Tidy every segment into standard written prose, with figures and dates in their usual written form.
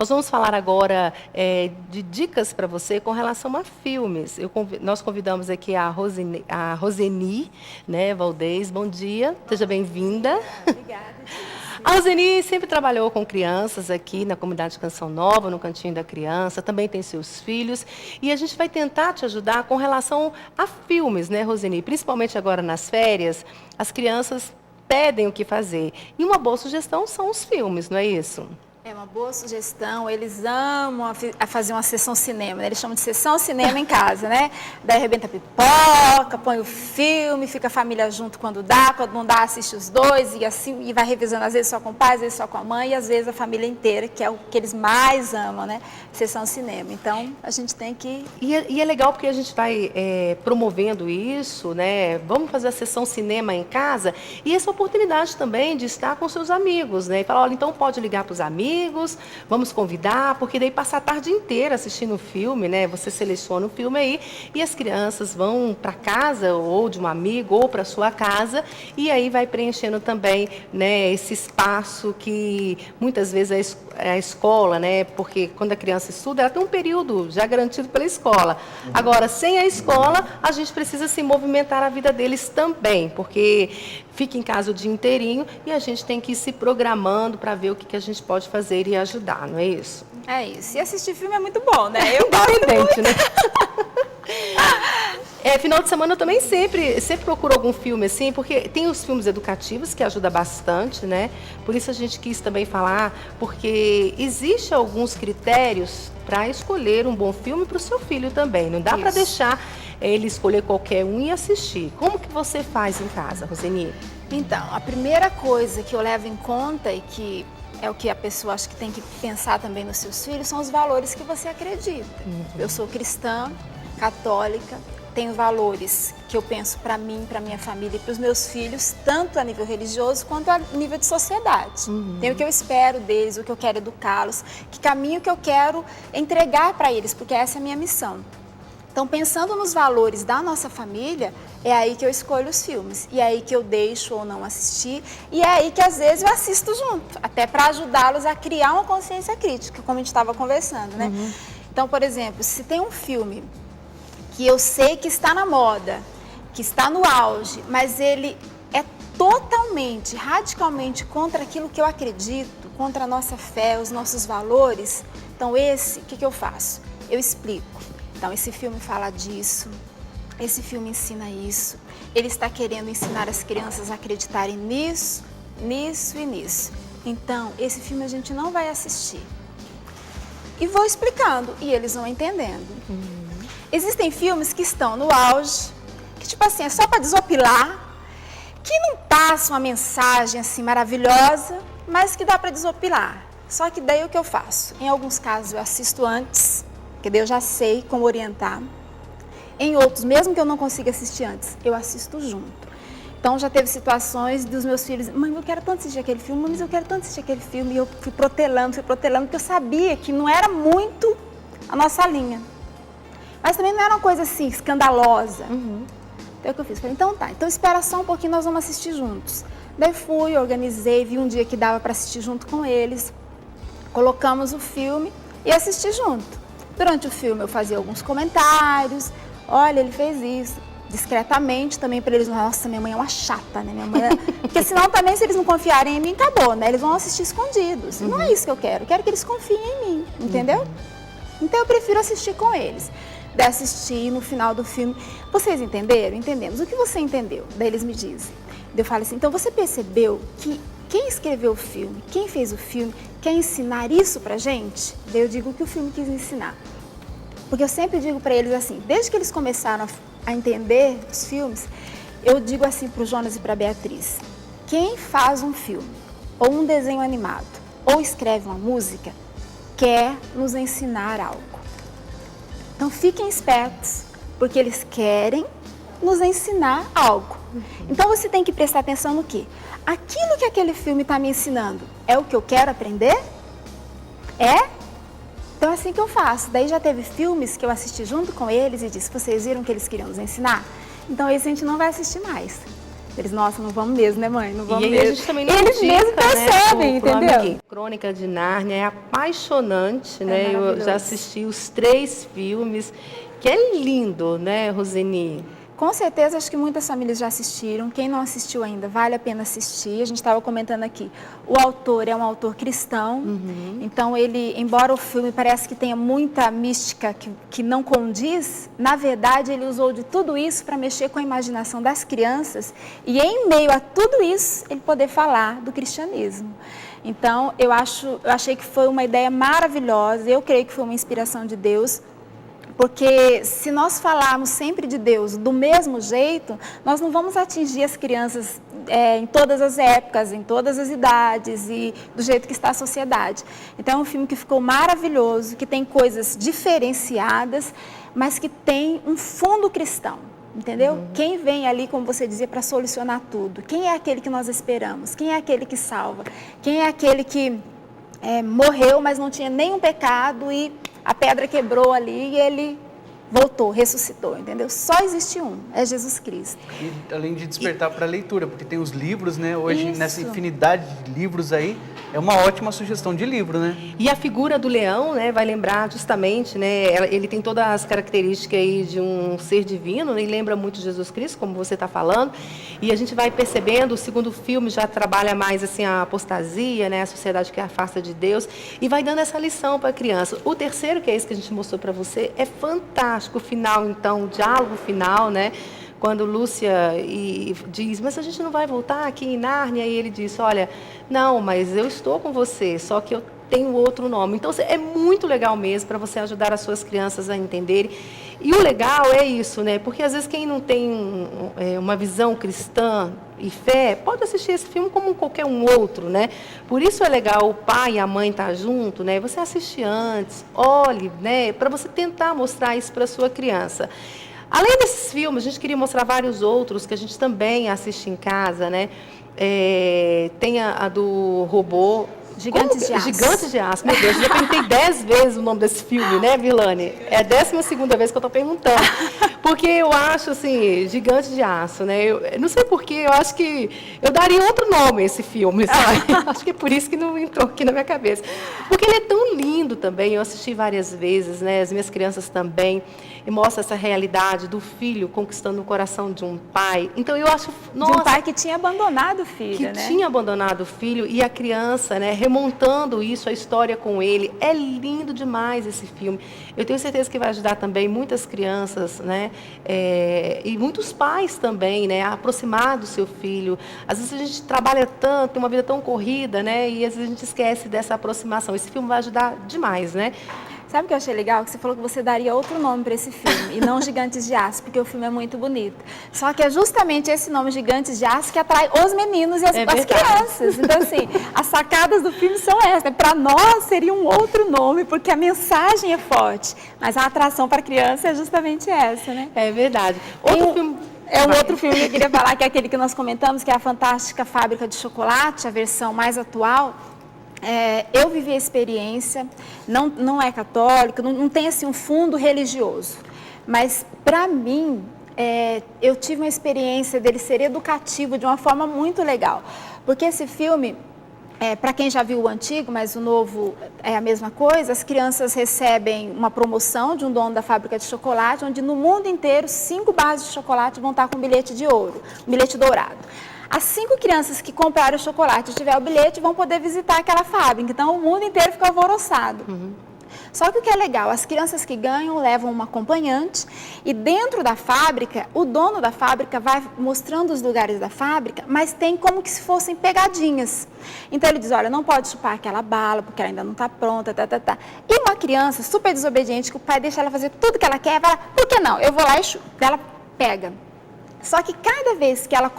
Nós vamos falar agora de dicas para você com relação a filmes. Nós convidamos aqui a Roseni, né, Valdez. Bom dia, seja bem-vinda. Obrigada. A Roseni sempre trabalhou com crianças aqui na comunidade Canção Nova, no Cantinho da Criança, também tem seus filhos. E a gente vai tentar te ajudar com relação a filmes, né, Roseni? Principalmente agora nas férias, as crianças pedem o que fazer. E uma boa sugestão são os filmes, não é isso? É uma boa sugestão, eles amam a fazer uma sessão cinema, né? Eles chamam de sessão cinema em casa, né? Daí arrebenta a pipoca, põe o filme, fica a família junto quando dá, quando não dá assiste os dois e assim, e vai revisando às vezes só com o pai, às vezes só com a mãe e às vezes a família inteira, que é o que eles mais amam, né? Sessão cinema. Então, a gente tem que... E é legal porque a gente vai promovendo isso, né? Vamos fazer a sessão cinema em casa e essa oportunidade também de estar com seus amigos, né? E falar, olha, então pode ligar para os amigos, vamos convidar, porque daí passa a tarde inteira assistindo o filme, né? Você seleciona o filme aí e as crianças vão para casa ou de um amigo ou para sua casa e aí vai preenchendo também, né, esse espaço que muitas vezes a escola, né? Porque quando a criança estuda, ela tem um período já garantido pela escola. Agora, sem a escola, a gente precisa se movimentar a vida deles também, porque fica em casa o dia inteirinho e a gente tem que ir se programando para ver o que a gente pode fazer e ajudar, não é isso? É isso. E assistir filme é muito bom, né? Eu gosto Independente, muito. né? Final de semana eu também sempre procuro algum filme assim, porque tem os filmes educativos que ajudam bastante, né? Por isso a gente quis também falar, porque existe alguns critérios para escolher um bom filme para o seu filho também. Não dá para deixar ele escolher qualquer um e assistir. Como que você faz em casa, Roseni? Então, a primeira coisa que eu levo em conta e que é o que a pessoa acho que tem que pensar também nos seus filhos, são os valores que você acredita. Eu sou cristã, católica, tenho valores que eu penso para mim, para minha família e para os meus filhos, tanto a nível religioso quanto a nível de sociedade. Tem o que eu espero deles, o que eu quero educá-los, que caminho que eu quero entregar para eles, porque essa é a minha missão. Então, pensando nos valores da nossa família, é aí que eu escolho os filmes. E é aí que eu deixo ou não assistir. E é aí que, às vezes, eu assisto junto. Até para ajudá-los a criar uma consciência crítica, como a gente estava conversando, né? Então, por exemplo, se tem um filme que eu sei que está na moda, que está no auge, mas ele é totalmente, radicalmente contra aquilo que eu acredito, contra a nossa fé, os nossos valores, então esse, o que eu faço? Eu explico. Então, esse filme fala disso, esse filme ensina isso, ele está querendo ensinar as crianças a acreditarem nisso, nisso e nisso. Então, esse filme a gente não vai assistir. E vou explicando, e eles vão entendendo. Existem filmes que estão no auge, que tipo assim, é só para desopilar, que não passam uma mensagem assim maravilhosa, mas que dá para desopilar. Só que daí o que eu faço? Em alguns casos eu assisto antes, porque daí eu já sei como orientar. Em outros, mesmo que eu não consiga assistir antes, eu assisto junto. Então já teve situações dos meus filhos, mãe, eu quero tanto assistir aquele filme, mas eu quero tanto assistir aquele filme, e eu fui protelando, porque eu sabia que não era muito a nossa linha. Mas também não era uma coisa assim, escandalosa. Então o que eu fiz? Falei, então tá, então espera só um pouquinho, nós vamos assistir juntos. Daí fui, organizei, vi um dia que dava para assistir junto com eles, colocamos o filme e assisti junto. Durante o filme eu fazia alguns comentários, olha, ele fez isso, discretamente também para eles, nossa, minha mãe é uma chata, né? Minha mãe é... Porque senão também, se eles não confiarem em mim, acabou, né? Eles vão assistir escondidos. Não é isso que eu quero que eles confiem em mim, entendeu? Então eu prefiro assistir com eles. De assistir no final do filme, vocês entenderam? Entendemos. O que você entendeu? Daí eles me dizem. Eu falo assim, então você percebeu que quem escreveu o filme, quem fez o filme, quer ensinar isso pra gente? Daí eu digo o que o filme quis ensinar. Porque eu sempre digo para eles assim, desde que eles começaram a entender os filmes, eu digo assim pro Jonas e pra Beatriz, quem faz um filme, ou um desenho animado, ou escreve uma música, quer nos ensinar algo. Então fiquem espertos, porque eles querem nos ensinar algo. Então você tem que prestar atenção no quê? Aquilo que aquele filme está me ensinando é o que eu quero aprender? É? Então é assim que eu faço. Daí já teve filmes que eu assisti junto com eles e disse, vocês viram que eles queriam nos ensinar? Então esse a gente não vai assistir mais. Eles, nossa, não vamos mesmo, né, mãe? Não vamos e aí mesmo. a gente também não Eles indica, mesmo percebem, né, pro entendeu? amiguinho. Crônica de Nárnia é apaixonante, né? Eu maravilhoso. já assisti os 3 filmes, que é lindo, né, Roseni? Com certeza, acho que muitas famílias já assistiram. Quem não assistiu ainda, vale a pena assistir. A gente estava comentando aqui, o autor é um autor cristão, então ele, embora o filme parece que tenha muita mística que não condiz, na verdade ele usou de tudo isso para mexer com a imaginação das crianças e em meio a tudo isso, ele poder falar do cristianismo. Então, eu achei que foi uma ideia maravilhosa, eu creio que foi uma inspiração de Deus. Porque se nós falarmos sempre de Deus do mesmo jeito, nós não vamos atingir as crianças em todas as épocas, em todas as idades e do jeito que está a sociedade. Então é um filme que ficou maravilhoso, que tem coisas diferenciadas, mas que tem um fundo cristão. Entendeu? Quem vem ali, como você dizia, para solucionar tudo? Quem é aquele que nós esperamos? Quem é aquele que salva? Quem é aquele que morreu, mas não tinha nenhum pecado e a pedra quebrou ali e ele voltou, ressuscitou, entendeu? Só existe um, é Jesus Cristo. E além de despertar para a leitura, porque tem os livros, né? Hoje, Isso. nessa infinidade de livros aí, é uma ótima sugestão de livro, né? E a figura do leão, né, vai lembrar justamente, né, ele tem todas as características aí de um ser divino, né, e lembra muito Jesus Cristo, como você está falando, e a gente vai percebendo, o segundo filme já trabalha mais assim a apostasia, né, a sociedade que afasta de Deus, e vai dando essa lição para a criança. O terceiro, que é esse que a gente mostrou para você, é fantástico, o final, então, o diálogo final, né, quando Lúcia diz, mas a gente não vai voltar aqui em Nárnia? E ele diz, olha, não, mas eu estou com você, só que eu tenho outro nome. Então, é muito legal mesmo para você ajudar as suas crianças a entenderem. E o legal é isso, né? Porque às vezes quem não tem uma visão cristã e fé, pode assistir esse filme como qualquer um outro, né? Por isso é legal o pai e a mãe estar junto, né? Você assiste antes, olhe, né? Para você tentar mostrar isso para a sua criança. Além desses filmes, a gente queria mostrar vários outros que a gente também assiste em casa, né? Tem a do robô. Gigantes de Aço. Gigantes de Aço, meu Deus, eu já perguntei 10 vezes o nome desse filme, né, Vilane? É a 12ª vez que eu estou perguntando. Porque eu acho, assim, Gigantes de Aço, né? Eu não sei porquê, eu acho que eu daria outro nome a esse filme, sabe? Acho que é por isso que não entrou aqui na minha cabeça. Porque ele é tão lindo também, eu assisti várias vezes, né? As minhas crianças também, e mostra essa realidade do filho conquistando o coração de um pai. Então, eu acho... Nossa, de um pai que tinha abandonado o filho, que né? tinha abandonado o filho e a criança, né, remontando isso, a história com ele. É lindo demais esse filme. Eu tenho certeza que vai ajudar também muitas crianças, né, e muitos pais também, né, a aproximar do seu filho. Às vezes a gente trabalha tanto, tem uma vida tão corrida, né, e às vezes a gente esquece dessa aproximação. Esse filme vai ajudar demais, né? Sabe o que eu achei legal? Que você falou que você daria outro nome para esse filme, e não Gigantes de Aço, porque o filme é muito bonito. Só que é justamente esse nome, Gigantes de Aço, que atrai os meninos e as crianças. Então, assim, as sacadas do filme são essas. Para nós, seria um outro nome, porque a mensagem é forte. Mas a atração para a criança é justamente essa, né? É verdade. Outro filme... outro filme que eu queria falar, que é aquele que nós comentamos, que é a Fantástica Fábrica de Chocolate, a versão mais atual. Eu vivi a experiência, não é católica, não tem assim um fundo religioso, mas para mim eu tive uma experiência dele ser educativo de uma forma muito legal, porque esse filme, para quem já viu o antigo, mas o novo é a mesma coisa, as crianças recebem uma promoção de um dono da fábrica de chocolate, onde no mundo inteiro 5 barras de chocolate vão estar com um bilhete de ouro, um bilhete dourado. As 5 crianças que compraram o chocolate e tiver o bilhete vão poder visitar aquela fábrica. Então, o mundo inteiro fica alvoroçado. Só que o que é legal, as crianças que ganham levam uma acompanhante e dentro da fábrica, o dono da fábrica vai mostrando os lugares da fábrica, mas tem como que se fossem pegadinhas. Então, ele diz, olha, não pode chupar aquela bala porque ela ainda não está pronta, E uma criança super desobediente, que o pai deixa ela fazer tudo que ela quer, vai lá, por que não? Eu vou lá e chupo. Ela pega. Só que cada vez que ela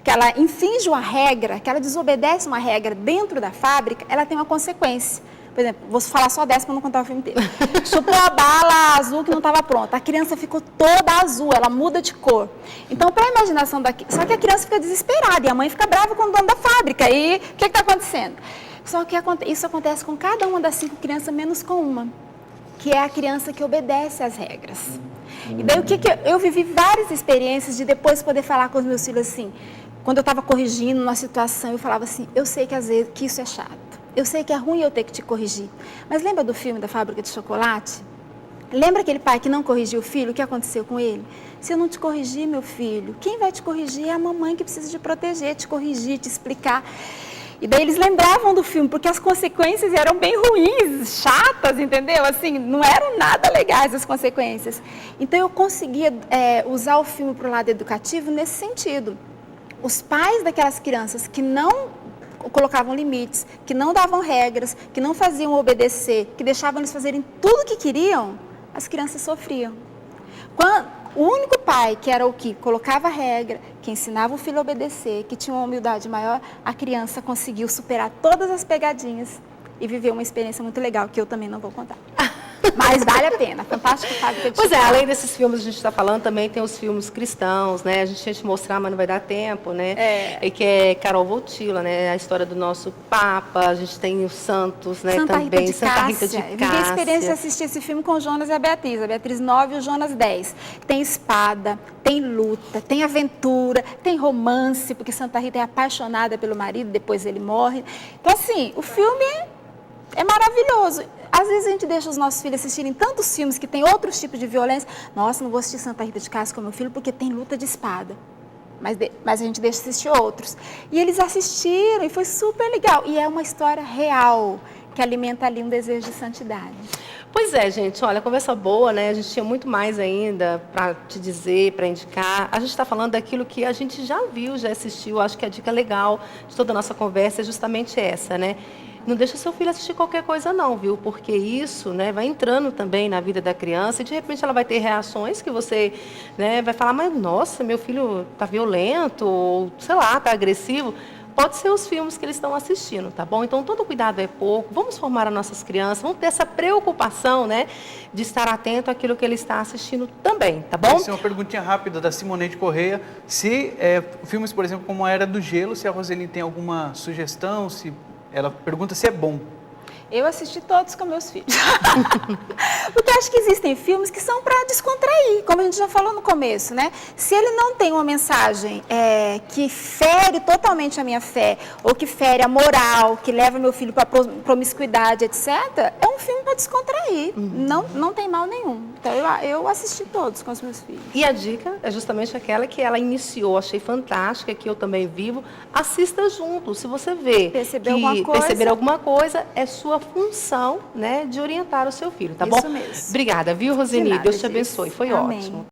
que ela infringe uma regra, que ela desobedece uma regra dentro da fábrica, ela tem uma consequência. Por exemplo, vou falar só dessa para não contar o filme inteiro. Chupou a bala azul que não estava pronta. A criança ficou toda azul, ela muda de cor. Então, para a imaginação só que a criança fica desesperada e a mãe fica brava com o dono da fábrica. E o que está acontecendo? Só que isso acontece com cada uma das 5 crianças, menos com uma. que é a criança que obedece às regras. E daí eu vivi várias experiências de depois poder falar com os meus filhos assim, quando eu estava corrigindo uma situação, eu falava assim, eu sei que às vezes que isso é chato, eu sei que é ruim eu ter que te corrigir, mas lembra do filme da Fábrica de Chocolate? Lembra aquele pai que não corrigiu o filho? O que aconteceu com ele? Se eu não te corrigir, meu filho, quem vai te corrigir é a mamãe que precisa te proteger, te corrigir, te explicar. E daí eles lembravam do filme, porque as consequências eram bem ruins, chatas, entendeu? Assim, não eram nada legais as consequências. Então eu conseguia usar o filme para o lado educativo nesse sentido. Os pais daquelas crianças que não colocavam limites, que não davam regras, que não faziam obedecer, que deixavam eles fazerem tudo o que queriam, as crianças sofriam. O único pai que era o que colocava regra, que ensinava o filho a obedecer, que tinha uma humildade maior, a criança conseguiu superar todas as pegadinhas e viver uma experiência muito legal, que eu também não vou contar. Mas vale a pena, fantástico Fábrica de Pois é, Chocolate. além desses filmes que a gente está falando, também tem os filmes cristãos, né? A gente tinha que mostrar, mas não vai dar tempo, né? E que é Carol Voltila, né? A história do nosso Papa, a gente tem os santos, né? Santa também, Rita de Santa Rita Cássia. de Eu vivi a experiência de Cássia. assistir esse filme com o Jonas e a Beatriz 9 e o Jonas 10. Tem espada, tem luta, tem aventura, tem romance, porque Santa Rita é apaixonada pelo marido, depois ele morre. Então, assim, o filme é maravilhoso. Às vezes a gente deixa os nossos filhos assistirem tantos filmes que tem outros tipos de violência. Nossa, não vou assistir Santa Rita de Cássia com meu filho porque tem luta de espada. Mas a gente deixa assistir outros. E eles assistiram e foi super legal. E é uma história real que alimenta ali um desejo de santidade. Pois é, gente, olha, conversa boa, né? A gente tinha muito mais ainda para te dizer, para indicar. A gente está falando daquilo que a gente já viu, já assistiu. Acho que a dica legal de toda a nossa conversa é justamente essa, né? Não deixa seu filho assistir qualquer coisa não, viu? Porque isso, né, vai entrando também na vida da criança e de repente ela vai ter reações que você, né, vai falar, mas nossa, meu filho está violento, ou sei lá, está agressivo. Pode ser os filmes que eles estão assistindo, tá bom? Então, todo cuidado é pouco. Vamos formar as nossas crianças, vamos ter essa preocupação, né, de estar atento àquilo que ele está assistindo também, tá bom? Essa é uma perguntinha rápida da Simonete Correia. Se filmes, por exemplo, como A Era do Gelo, se a Roseli tem alguma sugestão, se ela pergunta se é bom. Eu assisti todos com meus filhos. Porque acho que existem filmes que são para descontrair, como a gente já falou no começo, né? Se ele não tem uma mensagem que fere totalmente a minha fé, ou que fere a moral, que leva meu filho para promiscuidade, etc., é um filme para descontrair. Não tem mal nenhum. Então eu assisti todos com os meus filhos. E a dica é justamente aquela que ela iniciou, achei fantástica, que eu também vivo. Assista junto. Se você vê Perceber alguma coisa, é sua função, né, de orientar o seu filho, tá bom? Isso mesmo. Obrigada, viu, Roseni? De nada, Deus te Gis. abençoe. Foi Amém. ótimo.